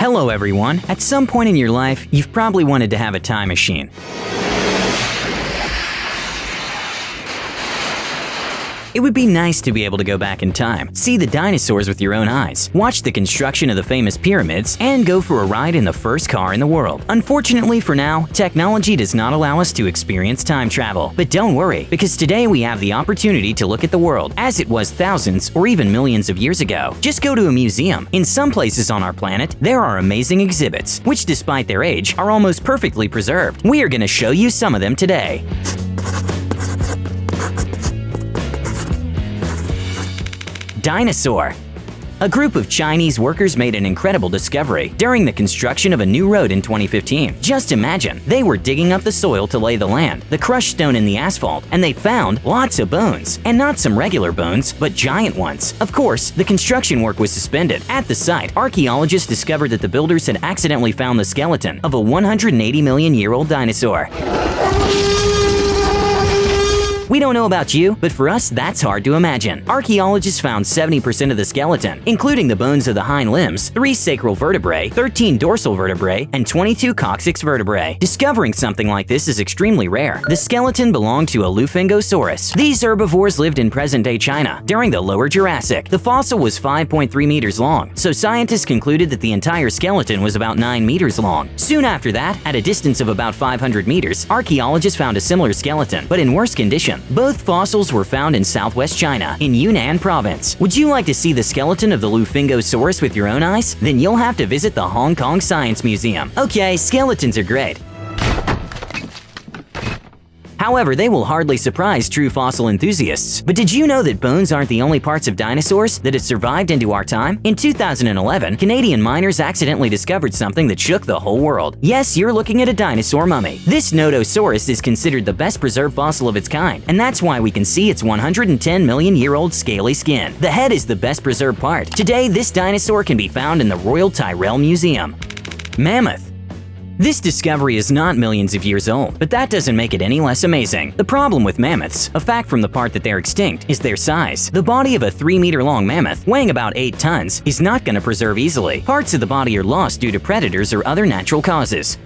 Hello everyone. At some point in your life, you've probably wanted to have a time machine. It would be nice to be able to go back in time, see the dinosaurs with your own eyes, watch the construction of the famous pyramids, and go for a ride in the first car in the world. Unfortunately for now, technology does not allow us to experience time travel. But don't worry, because today we have the opportunity to look at the world as it was thousands or even millions of years ago. Just go to a museum. In some places on our planet, there are amazing exhibits, which despite their age, are almost perfectly preserved. We are going to show you some of them today. Dinosaur. A group of Chinese workers made an incredible discovery during the construction of a new road in 2015. Just imagine, they were digging up the soil to lay the land, the crushed stone in the asphalt, and they found lots of bones. And not some regular bones, but giant ones. Of course, the construction work was suspended. At the site, archaeologists discovered that the builders had accidentally found the skeleton of a 180-million-year-old dinosaur. We don't know about you, but for us, that's hard to imagine. Archaeologists found 70% of the skeleton, including the bones of the hind limbs, 3 sacral vertebrae, 13 dorsal vertebrae, and 22 coccyx vertebrae. Discovering something like this is extremely rare. The skeleton belonged to a Lufingosaurus. These herbivores lived in present-day China during the Lower Jurassic. The fossil was 5.3 meters long, so scientists concluded that the entire skeleton was about 9 meters long. Soon after that, at a distance of about 500 meters, archaeologists found a similar skeleton, but in worse condition. Both fossils were found in southwest China, in Yunnan province. Would you like to see the skeleton of the Lufingosaurus with your own eyes? Then you'll have to visit the Hong Kong Science Museum. Okay, skeletons are great. However, they will hardly surprise true fossil enthusiasts. But did you know that bones aren't the only parts of dinosaurs that have survived into our time? In 2011, Canadian miners accidentally discovered something that shook the whole world. Yes, you're looking at a dinosaur mummy. This Nodosaurus is considered the best preserved fossil of its kind, and that's why we can see its 110-million-year-old scaly skin. The head is the best preserved part. Today, this dinosaur can be found in the Royal Tyrrell Museum. Mammoth. This discovery is not millions of years old, but that doesn't make it any less amazing. The problem with mammoths, a fact from the part that they're extinct, is their size. The body of a 3-meter-long mammoth, weighing about 8 tons, is not going to preserve easily. Parts of the body are lost due to predators or other natural causes.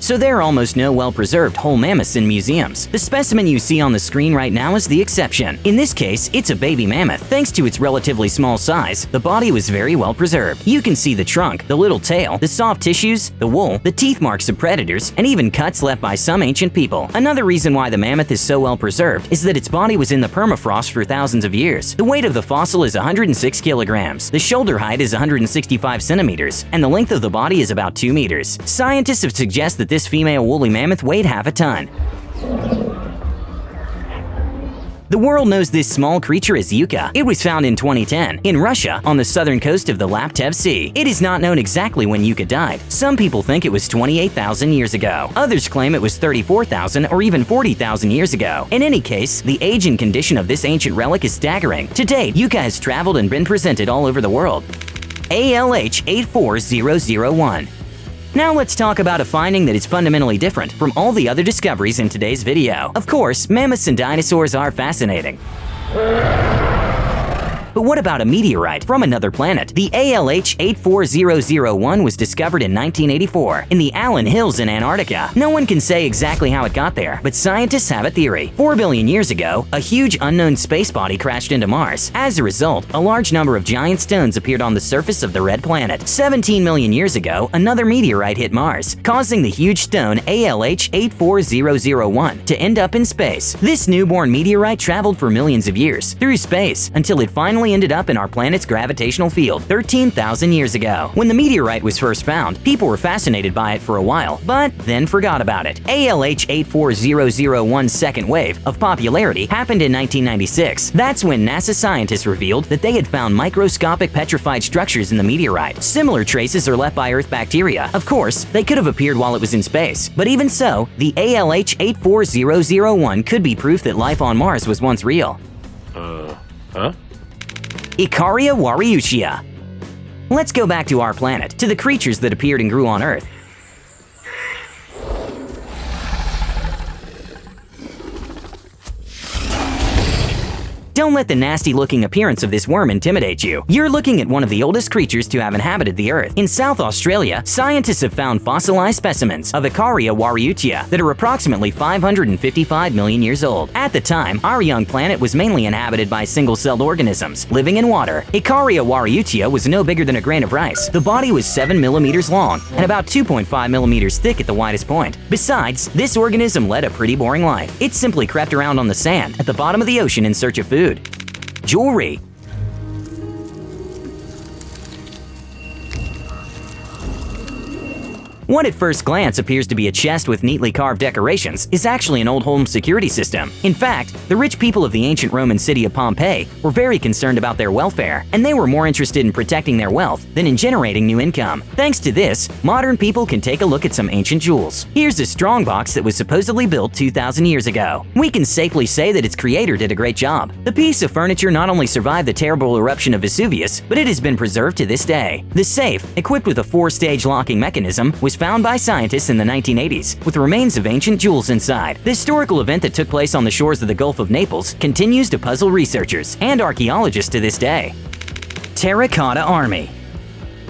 So there are almost no well-preserved whole mammoths in museums. The specimen you see on the screen right now is the exception. In this case, it's a baby mammoth. Thanks to its relatively small size, the body was very well preserved. You can see the trunk, the little tail, the soft tissues, the wool, the teeth marks of predators, and even cuts left by some ancient people. Another reason why the mammoth is so well preserved is that its body was in the permafrost for thousands of years. The weight of the fossil is 106 kilograms, the shoulder height is 165 centimeters, and the length of the body is about 2 meters. Scientists have suggested that this female woolly mammoth weighed half a ton. The world knows this small creature as Yucca. It was found in 2010 in Russia on the southern coast of the Laptev Sea. It is not known exactly when Yucca died. Some people think it was 28,000 years ago. Others claim it was 34,000 or even 40,000 years ago. In any case, the age and condition of this ancient relic is staggering. To date, Yucca has traveled and been presented all over the world. ALH 84001. Now let's talk about a finding that is fundamentally different from all the other discoveries in today's video. Of course, mammoths and dinosaurs are fascinating. But what about a meteorite from another planet? The ALH 84001 was discovered in 1984 in the Allen Hills in Antarctica. No one can say exactly how it got there, but scientists have a theory. 4 billion years ago, a huge unknown space body crashed into Mars. As a result, a large number of giant stones appeared on the surface of the red planet. 17 million years ago, another meteorite hit Mars, causing the huge stone ALH 84001 to end up in space. This newborn meteorite traveled for millions of years through space until it finally ended up in our planet's gravitational field 13,000 years ago. When the meteorite was first found, people were fascinated by it for a while, but then forgot about it. ALH 84001's second wave of popularity happened in 1996. That's when NASA scientists revealed that they had found microscopic petrified structures in the meteorite. Similar traces are left by Earth bacteria. Of course, they could have appeared while it was in space, but even so, the ALH 84001 could be proof that life on Mars was once real. Ikaria Warriorshia. Let's go back to our planet, to the creatures that appeared and grew on Earth. don't let the nasty-looking appearance of this worm intimidate you. You're looking at one of the oldest creatures to have inhabited the Earth. In South Australia, scientists have found fossilized specimens of Ikaria Warriorshia that are approximately 555 million years old. At the time, our young planet was mainly inhabited by single-celled organisms living in water. Ikaria Warriorshia was no bigger than a grain of rice. The body was 7 millimeters long and about 2.5 millimeters thick at the widest point. Besides, this organism led a pretty boring life. It simply crept around on the sand at the bottom of the ocean in search of food. Jewelry. What at first glance appears to be a chest with neatly carved decorations is actually an old home security system. In fact, the rich people of the ancient Roman city of Pompeii were very concerned about their welfare, and they were more interested in protecting their wealth than in generating new income. Thanks to this, modern people can take a look at some ancient jewels. Here's a strongbox that was supposedly built 2,000 years ago. We can safely say that its creator did a great job. The piece of furniture not only survived the terrible eruption of Vesuvius, but it has been preserved to this day. The safe, equipped with a 4-stage locking mechanism, was found by scientists in the 1980s, with remains of ancient jewels inside. The historical event that took place on the shores of the Gulf of Naples continues to puzzle researchers and archaeologists to this day. Terracotta Army.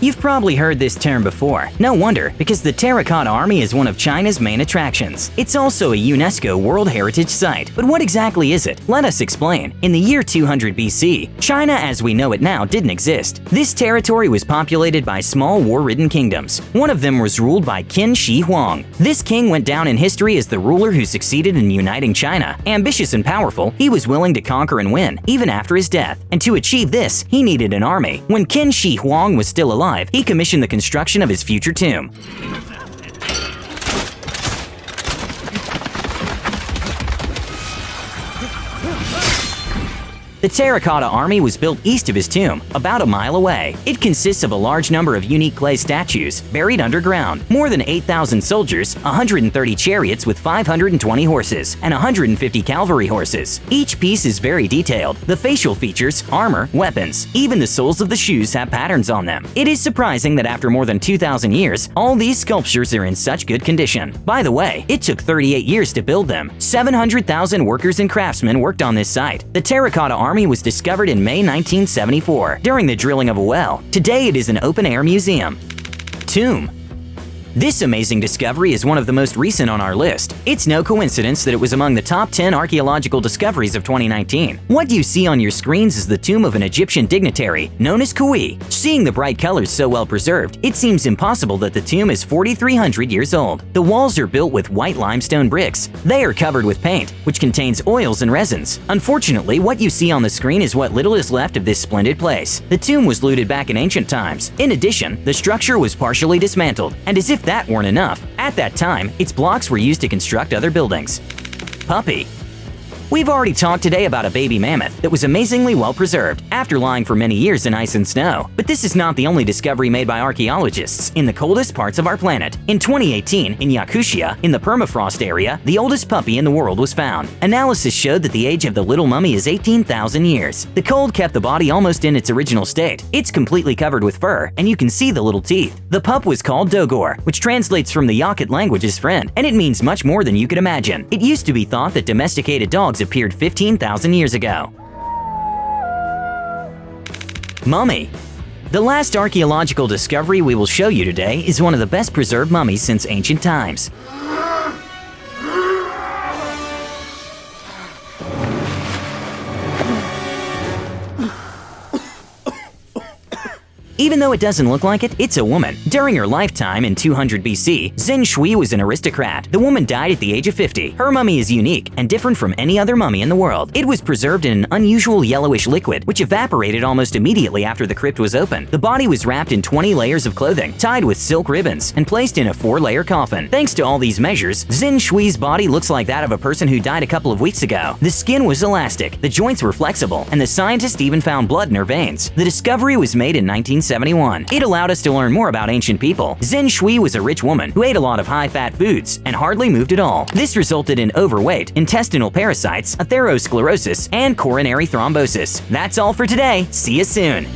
You've probably heard this term before. No wonder, because the Terracotta Army is one of China's main attractions. It's also a UNESCO World Heritage Site. But what exactly is it? Let us explain. In the year 200 BC, China as we know it now didn't exist. This territory was populated by small war-ridden kingdoms. One of them was ruled by Qin Shi Huang. This king went down in history as the ruler who succeeded in uniting China. Ambitious and powerful, he was willing to conquer and win, even after his death. And to achieve this, he needed an army. When Qin Shi Huang was still alive, he commissioned the construction of his future tomb. The Terracotta Army was built east of his tomb, about a mile away. It consists of a large number of unique clay statues buried underground, more than 8,000 soldiers, 130 chariots with 520 horses, and 150 cavalry horses. Each piece is very detailed. The facial features, armor, weapons, even the soles of the shoes have patterns on them. It is surprising that after more than 2,000 years, all these sculptures are in such good condition. By the way, it took 38 years to build them. 700,000 workers and craftsmen worked on this site. The Terracotta Army was discovered in May 1974 during the drilling of a well. Today it is an open-air museum. Tomb. This amazing discovery is one of the most recent on our list. It's no coincidence that it was among the top 10 archaeological discoveries of 2019. What you see on your screens is the tomb of an Egyptian dignitary known as Kui. Seeing the bright colors so well preserved, it seems impossible that the tomb is 4,300 years old. The walls are built with white limestone bricks. They are covered with paint, which contains oils and resins. Unfortunately, what you see on the screen is what little is left of this splendid place. The tomb was looted back in ancient times. In addition, the structure was partially dismantled, and as if that weren't enough, at that time, its blocks were used to construct other buildings. Puppy. We've already talked today about a baby mammoth that was amazingly well preserved after lying for many years in ice and snow. But this is not the only discovery made by archaeologists in the coldest parts of our planet. In 2018, in Yakutia, in the permafrost area, the oldest puppy in the world was found. Analysis showed that the age of the little mummy is 18,000 years. The cold kept the body almost in its original state. It's completely covered with fur, and you can see the little teeth. The pup was called Dogor, which translates from the Yakut language as friend, and it means much more than you could imagine. It used to be thought that domesticated dogs appeared 15,000 years ago. Mummy. The last archaeological discovery we will show you today is one of the best preserved mummies since ancient times. Even though it doesn't look like it, it's a woman. During her lifetime in 200 BC, Zhen Shui was an aristocrat. The woman died at the age of 50. Her mummy is unique and different from any other mummy in the world. It was preserved in an unusual yellowish liquid, which evaporated almost immediately after the crypt was opened. The body was wrapped in 20 layers of clothing, tied with silk ribbons, and placed in a 4-layer coffin. Thanks to all these measures, Zhen Shui's body looks like that of a person who died a couple of weeks ago. The skin was elastic, the joints were flexible, and the scientists even found blood in her veins. The discovery was made in 1971. It allowed us to learn more about ancient people. Zhen Shui was a rich woman who ate a lot of high-fat foods and hardly moved at all. This resulted in overweight, intestinal parasites, atherosclerosis, and coronary thrombosis. That's all for today. See you soon.